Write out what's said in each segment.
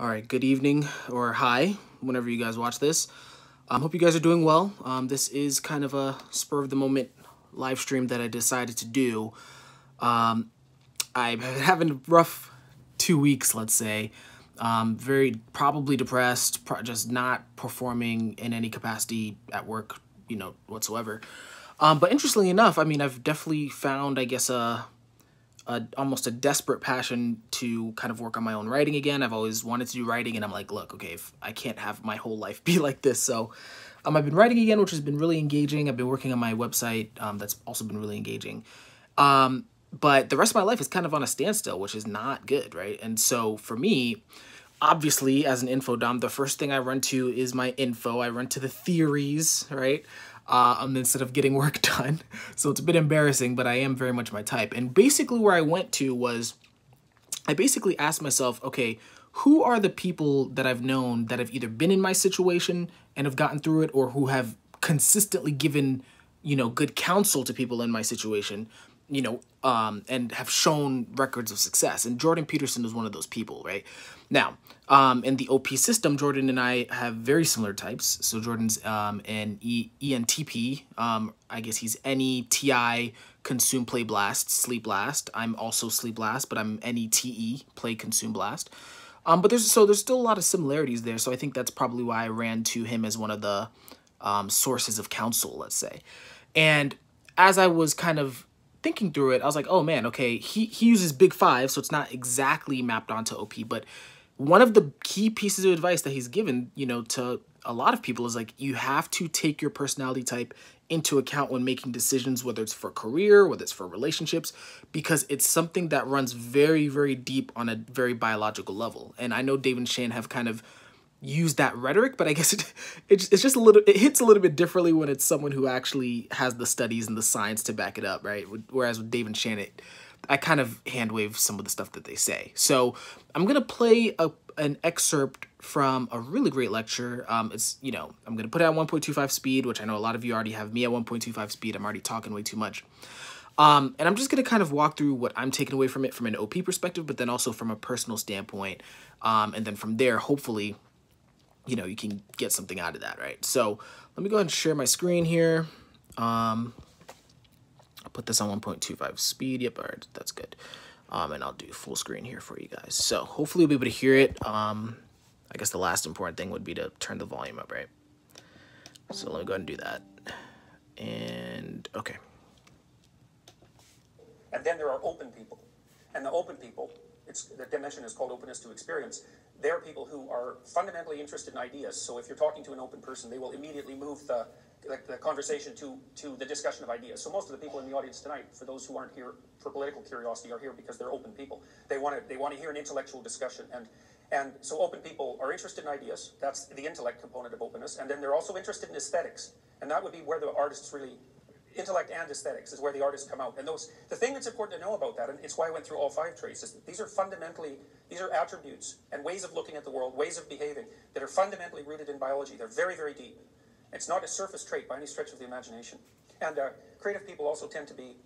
All right, good evening or hi, whenever you guys watch this. Hope you guys are doing well. This is kind of a spur of the moment live stream that I decided to do. I'm having a rough 2 weeks, let's say. Very probably depressed, just not performing in any capacity at work, whatsoever. But interestingly enough, I mean, I've definitely found, I guess, almost a desperate passion to kind of work on my own writing again. I've always wanted to do writing, and I'm like, look, okay, if I can't have my whole life be like this. So I've been writing again, which has been really engaging. I've been working on my website. That's also been really engaging. But the rest of my life is kind of on a standstill, which is not good, right? And so for me, obviously, as an info dom, the first thing I run to is my info. I run to the theories, right? Instead of getting work done. So it's a bit embarrassing, but I am very much my type. And basically where I went to was, I basically asked myself, okay, who are the people that I've known that have either been in my situation and have gotten through it, or who have consistently given, good counsel to people in my situation, and have shown records of success. And Jordan Peterson is one of those people, right? Now, in the OP system, Jordan and I have very similar types. So Jordan's an ENTP. I guess he's NETI, consume, play, blast, sleep, blast. I'm also sleep, blast, but I'm NETE, play, consume, blast. But there's still a lot of similarities there. So I think that's probably why I ran to him as one of the sources of counsel, let's say. And as I was kind of thinking through it, I was like, oh man, okay, he uses Big Five, so it's not exactly mapped onto OP, but one of the key pieces of advice that he's given, to a lot of people is like, you have to take your personality type into account when making decisions, whether it's for career, whether it's for relationships, because it's something that runs very, very deep on a very biological level. And I know Dave and Shane have kind of used that rhetoric, but I guess it's just it hits a little bit differently when it's someone who actually has the studies and the science to back it up, right? Whereas with Dave and Shane, I kind of hand wave some of the stuff that they say. So I'm gonna play an excerpt from a really great lecture. I'm gonna put it at 1.25 speed, which I know a lot of you already have me at 1.25 speed. I'm already talking way too much. And I'm just gonna kind of walk through what I'm taking away from it from an OP perspective, but then also from a personal standpoint. And then from there, hopefully, you can get something out of that, right? So let me go ahead and share my screen here. I'll put this on 1.25 speed. Yep, all right, that's good. And I'll do full screen here for you guys. So hopefully you'll be able to hear it. I guess the last important thing would be to turn the volume up, right? So let me go ahead and do that. And okay. And then there are open people. And the open people, the dimension is called openness to experience. They're people who are fundamentally interested in ideas. So if you're talking to an open person, they will immediately move the conversation to the discussion of ideas. So most of the people in the audience tonight, for those who aren't here for political curiosity, are here because they're open people. They want to hear an intellectual discussion. And so open people are interested in ideas. That's the intellect component of openness. And then they're also interested in aesthetics. And that would be where the artists really... Intellect and aesthetics is where the artists come out. And the thing that's important to know about that, and it's why I went through all 5 traits, is that these are attributes and ways of looking at the world, ways of behaving that are fundamentally rooted in biology. They're very, very deep. It's not a surface trait by any stretch of the imagination. And creative people also tend to be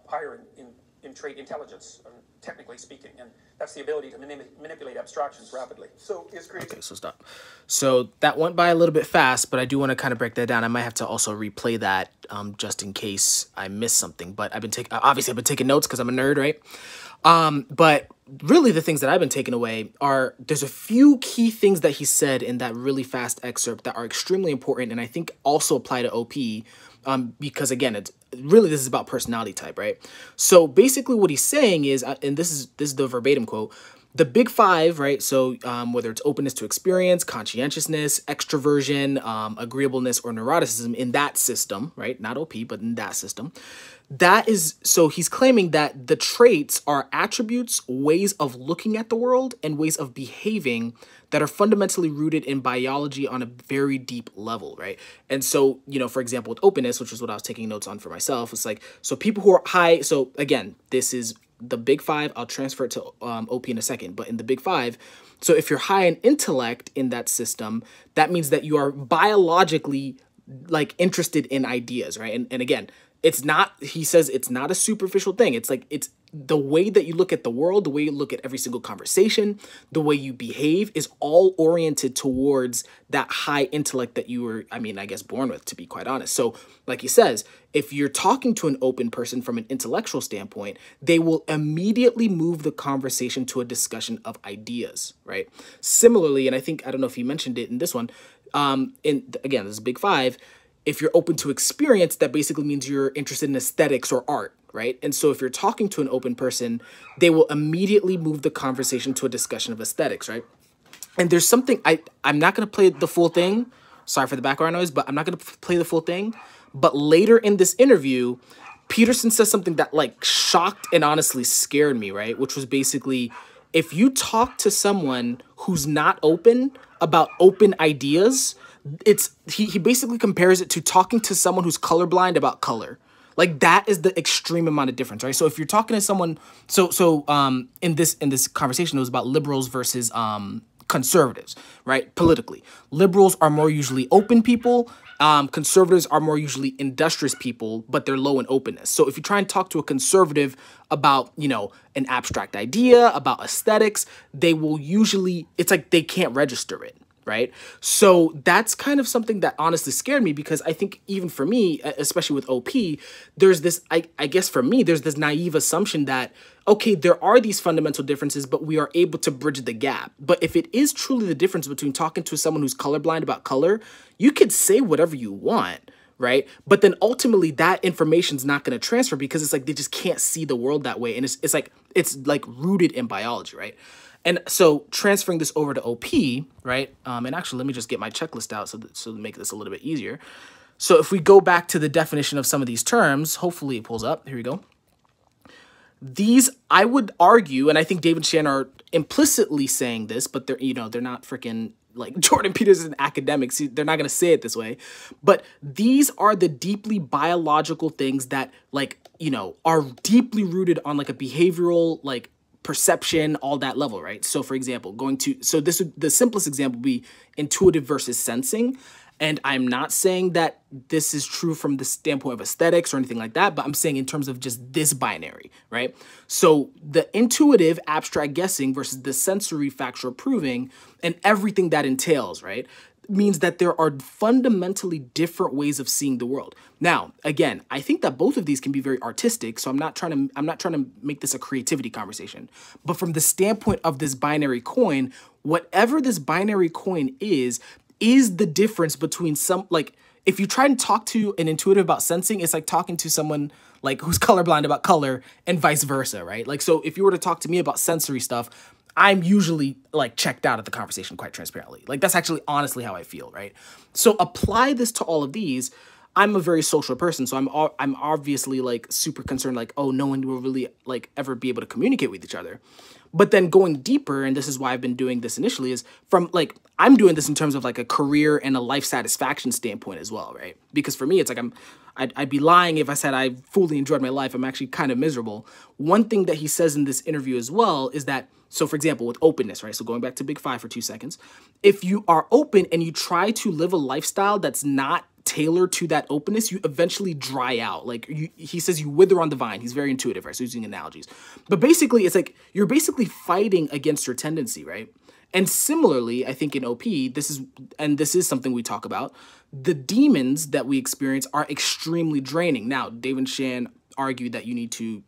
higher in trait intelligence, technically speaking, and that's the ability to manipulate abstractions rapidly. So is creativity... Okay, so stop. So that went by a little bit fast, but I do want to kind of break that down. I might have to also replay that just in case I missed something. But obviously I've been taking notes because I'm a nerd, right? But really the things that I've been taking away are, there's a few key things that he said in that really fast excerpt that are extremely important, and I think also apply to OP, because again, this is about personality type, right? So basically what he's saying is, and this is the verbatim quote, the Big Five, right? So whether it's openness to experience, conscientiousness, extroversion, agreeableness, or neuroticism in that system, right? Not OP, but in that system. So he's claiming that the traits are attributes, ways of looking at the world, and ways of behaving that are fundamentally rooted in biology on a very deep level, right? And so, for example, with openness, which is what I was taking notes on for myself, it's like, so people who are high, so again, this is the Big Five. I'll transfer it to OP in a second, but in the Big Five, so if you're high in intellect in that system, that means that you are biologically like interested in ideas, right? And again, it's not, he says it's not a superficial thing. It's like, it's the way that you look at the world, the way you look at every single conversation, the way you behave is all oriented towards that high intellect that you were, I mean, I guess born with, to be quite honest. So like he says, if you're talking to an open person from an intellectual standpoint, they will immediately move the conversation to a discussion of ideas, right? Similarly, and I think, I don't know if he mentioned it in this one, again, this is Big Five, if you're open to experience, that basically means you're interested in aesthetics or art, right? And so if you're talking to an open person, they will immediately move the conversation to a discussion of aesthetics, right? And there's something, I'm not going to play the full thing. Sorry for the background noise, but I'm not going to play the full thing. But later in this interview, Peterson says something that like shocked and honestly scared me, right? Which was basically, if you talk to someone who's not open about open ideas, he basically compares it to talking to someone who's colorblind about color. Like that is the extreme amount of difference, right? So if you're talking to someone, in this conversation, it was about liberals versus conservatives, right? Politically, liberals are more usually open people. Conservatives are more usually industrious people, but they're low in openness. So if you try and talk to a conservative about, you know, an abstract idea, about aesthetics, they will usually, it's like they can't register it. Right. So that's kind of something that honestly scared me, because I think even for me, especially with OP, there's this, I guess for me, there's this naive assumption that, okay, there are these fundamental differences, but we are able to bridge the gap. But if it is truly the difference between talking to someone who's colorblind about color, you could say whatever you want. Right. But then ultimately that information's not going to transfer, because it's like they just can't see the world that way. And it's like rooted in biology. Right. And so transferring this over to OP, right? And actually, let me just get my checklist out so to make this a little bit easier. So if we go back to the definition of some of these terms, hopefully it pulls up. Here we go. These, I would argue, and I think David Shan are implicitly saying this, but they're not freaking like Jordan Peterson academics. They're not going to say it this way. But these are the deeply biological things that are deeply rooted on like a behavioral, like perception, all that level, right? So for example, the simplest example would be intuitive versus sensing. And I'm not saying that this is true from the standpoint of aesthetics or anything like that, but I'm saying in terms of just this binary, right? So the intuitive abstract guessing versus the sensory factual proving and everything that entails, right, means that there are fundamentally different ways of seeing the world. Now, again, I think that both of these can be very artistic, so I'm not trying to make this a creativity conversation. But from the standpoint of this binary coin, whatever this binary coin is the difference between if you try and talk to an intuitive about sensing, it's like talking to someone like who's colorblind about color and vice versa, right? Like, so if you were to talk to me about sensory stuff, I'm usually like checked out of the conversation quite transparently. Like that's actually honestly how I feel, right? So apply this to all of these. I'm a very social person, so I'm obviously like super concerned, like, oh, no one will really like ever be able to communicate with each other. But then going deeper, and this is why I've been doing this initially, is from like, I'm doing this in terms of like a career and a life satisfaction standpoint as well, right? Because for me, it's like I'd be lying if I said I fully enjoyed my life. I'm actually kind of miserable. One thing that he says in this interview as well is that, so for example, with openness, right? So going back to Big Five for 2 seconds, if you are open and you try to live a lifestyle that's not tailored to that openness, you eventually dry out. Like he says, you wither on the vine. He's very intuitive, right? So using analogies. But basically, it's like you're basically fighting against your tendency, right? And similarly, I think in OP, this is something we talk about, the demons that we experience are extremely draining. Now, David Shan argued that you need to,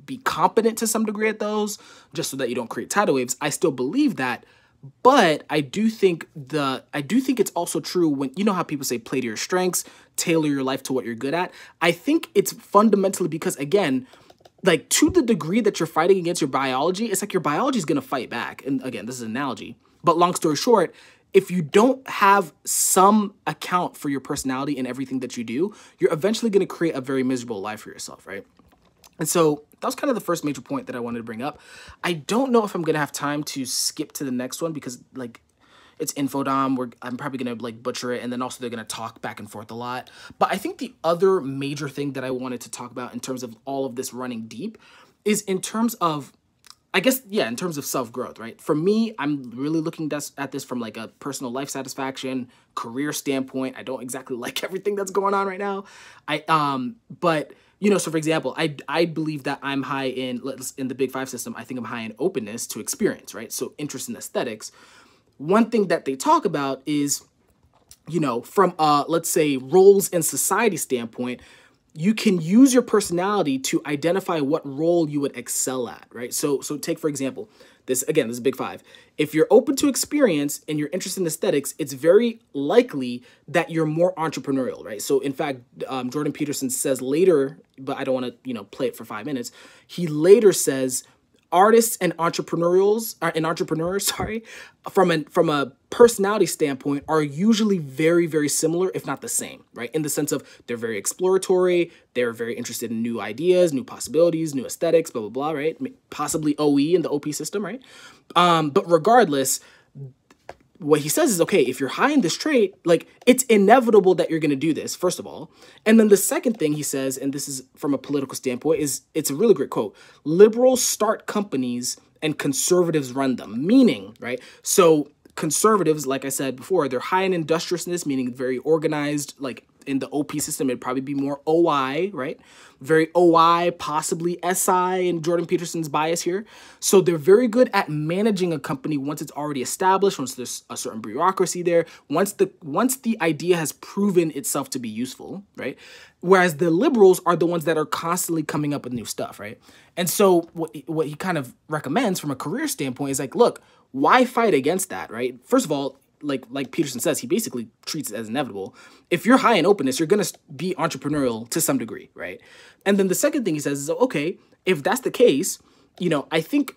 be competent to some degree at those, just so that you don't create tidal waves. I still believe that, but I do think it's also true when, you know how people say play to your strengths, tailor your life to what you're good at. I think it's fundamentally because, again, like to the degree that you're fighting against your biology, it's like your biology is going to fight back. And again, this is an analogy, but long story short, if you don't have some account for your personality and everything that you do, you're eventually going to create a very miserable life for yourself, right? And so that was kind of the first major point that I wanted to bring up. I don't know if I'm going to have time to skip to the next one because, like, it's infodom. I'm probably going to, like, butcher it, and then also they're going to talk back and forth a lot. But I think the other major thing that I wanted to talk about in terms of all of this running deep is in terms of, I guess, yeah, in terms of self-growth, right? For me, I'm really looking at this from like a personal life satisfaction, career standpoint. I don't exactly like everything that's going on right now. But So for example, I believe that I'm high in the Big Five system. I think I'm high in openness to experience, right? So interest in aesthetics. One thing that they talk about is, from let's say roles in society standpoint, you can use your personality to identify what role you would excel at, right? So take, for example, this is Big Five. If you're open to experience and you're interested in aesthetics, it's very likely that you're more entrepreneurial, right? So in fact, Jordan Peterson says later, but I don't want to, play it for 5 minutes. He later says artists and entrepreneurs, sorry, from a personality standpoint, are usually very, very similar, if not the same, right? In the sense of they're very exploratory, they're very interested in new ideas, new possibilities, new aesthetics, blah, blah, blah, right? Possibly OE in the OP system, right? But regardless, what he says is, okay, if you're high in this trait, like, it's inevitable that you're going to do this, first of all. And then the second thing he says, and this is from a political standpoint, is it's a really great quote: liberals start companies and conservatives run them. Meaning, right? So conservatives, like I said before, they're high in industriousness, meaning very organized. Like in the OP system, it'd probably be more OI, right? Very OI, possibly SI in Jordan Peterson's bias here. So they're very good at managing a company once it's already established, once there's a certain bureaucracy there, once the idea has proven itself to be useful, right? Whereas the liberals are the ones that are constantly coming up with new stuff, right? And so what he kind of recommends from a career standpoint is like, look, why fight against that, right? First of all, like Peterson says, he basically treats it as inevitable. If you're high in openness, you're going to be entrepreneurial to some degree, right? And then the second thing he says is, okay, if that's the case, I think,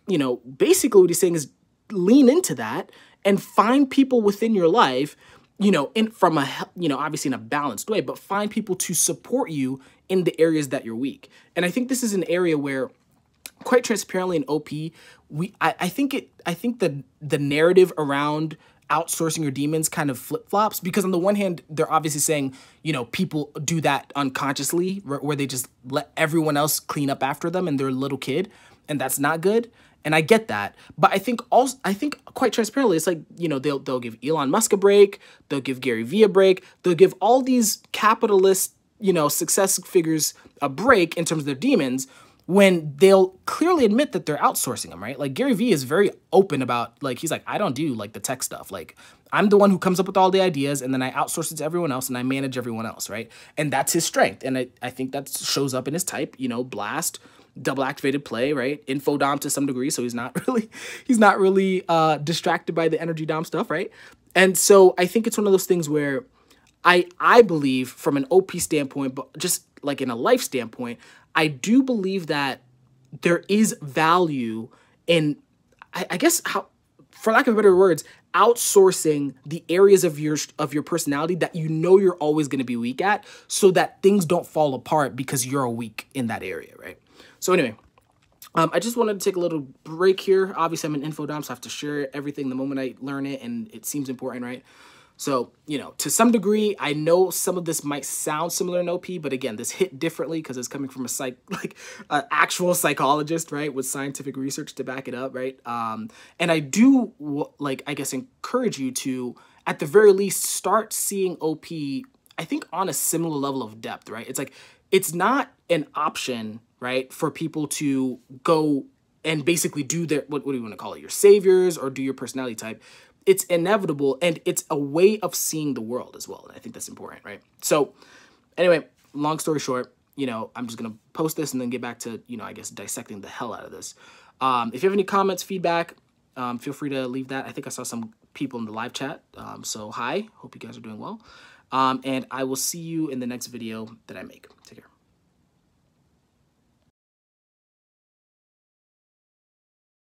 basically what he's saying is lean into that and find people within your life, obviously in a balanced way, but find people to support you in the areas that you're weak. And I think this is an area where, quite transparently in OP, I think the narrative around outsourcing your demons kind of flip-flops, because on the one hand, they're obviously saying, people do that unconsciously, where they just let everyone else clean up after them and they're a little kid, and that's not good. And I get that. But I think quite transparently, it's like, they'll give Elon Musk a break, they'll give Gary Vee a break, they'll give all these capitalist, success figures a break in terms of their demons, when they'll clearly admit that they're outsourcing them, right? Like Gary Vee is very open about, like, he's like, I don't do like the tech stuff. Like, I'm the one who comes up with all the ideas and then I outsource it to everyone else and I manage everyone else, right? And that's his strength. And I think that shows up in his type, blast, double activated play, right? Info dom to some degree. So he's not really distracted by the energy dom stuff, right? And so I think it's one of those things where I believe from an OP standpoint, but just like in a life standpoint, I do believe that there is value in, I guess, for lack of better words, outsourcing the areas of your personality that you're always going to be weak at, so that things don't fall apart because you're weak in that area, right? So anyway, I just wanted to take a little break here. Obviously, I'm an info dom, so I have to share everything the moment I learn it, and it seems important, right? So, to some degree, I know some of this might sound similar in OP, but again, this hit differently because it's coming from an actual psychologist, right, with scientific research to back it up, right? And I do, I guess, encourage you to, at the very least, start seeing OP, I think, on a similar level of depth, right? It's like, it's not an option, right, for people to go and basically do their, what do you want to call it, your saviors, or do your personality type. It's inevitable, and it's a way of seeing the world as well. And I think that's important, right? So anyway, long story short, I'm just going to post this and then get back to, I guess, dissecting the hell out of this. If you have any comments, feedback, feel free to leave that. I think I saw some people in the live chat. So hi, hope you guys are doing well. And I will see you in the next video that I make. Take care.